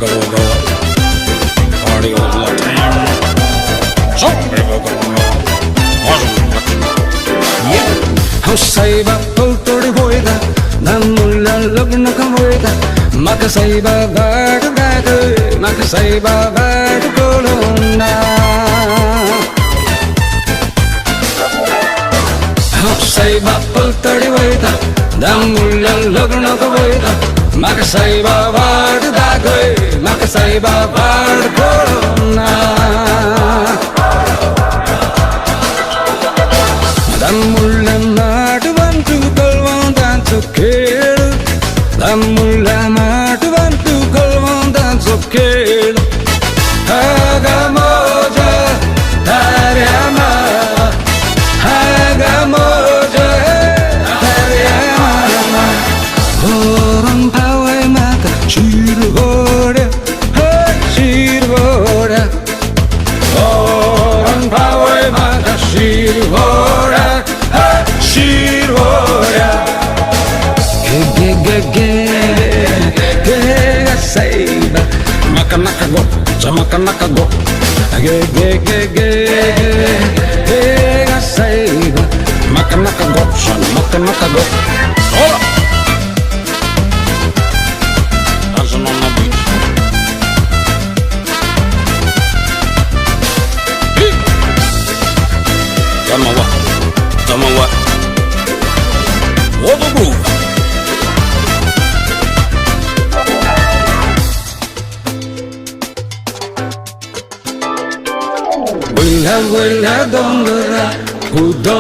go, party all the time. Some people go, Hausaibah poltori boida, namulla lagna kamoida. Makasaiba bad bad, makasaiba bad kolonna. Hausaibah poltori boida, namulla lagna kamoida. Makasaiba bad bad, makasaiba bad kolonna. Namulla matuvantu kalvandantu kelu, namulla matuvantu kalvandantu kelu. Hagamoja taryama, hagamoja taryama. Horan pawai maka shirvoda, shirvoda. Horan pawai maka shirvoda. Saiba makanaka go, jamakanaka go. Saiba makanaka go, makanaka go. Hola, dancing on the beach. Hey, come on, what? What the groove? Willa dongere, hudo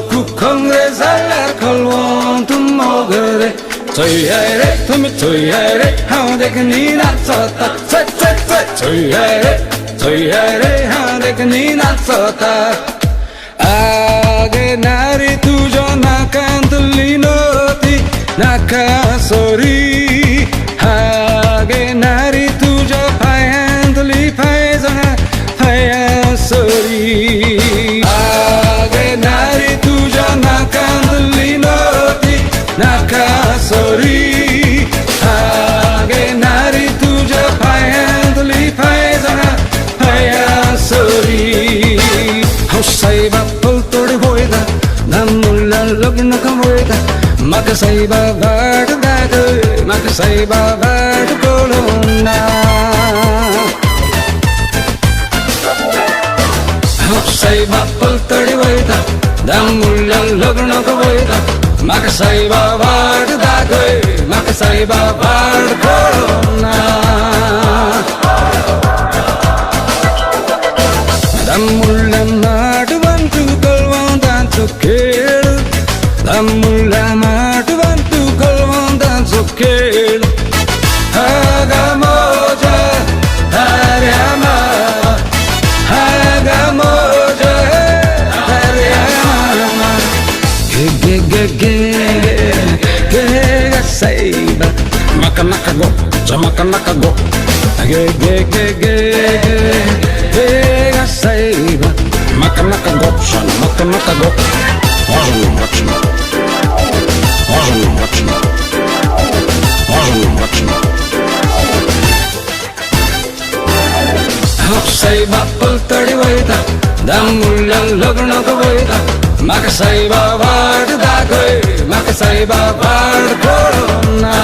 kukongre, zala kalwan tumogere. Toyere, how they can eat that sota. Toyere, how they can eat that sota. Age nari tujo nakantulinoti, nakasori. Age nari tujo payanduli payzana, payasori. Age nari tujo nakantulinoti, nakasori. Age nari tujo payanduli payzana, payasori. Hausaibah poltori boida, namulla lagna kamoida. Makasaiba bad bad, makasaiba bad kolonna. Hausaibah poltori boida, namulla lagna kamoida. Makasaiba bad bad, makasaiba bad kolonna. Namulla matuvantu kalvandantu kelu, namulla matuvantu kalvandantu kelu. Hagamoja taryama, hagamoja taryama. Saiba makanaka go, jamakanaka go. Saiba makanaka go, makanaka go. Hausaibah poltori boida, namulla lagna kamoida. Makasaiba bad bad, makasaiba bad kolonna.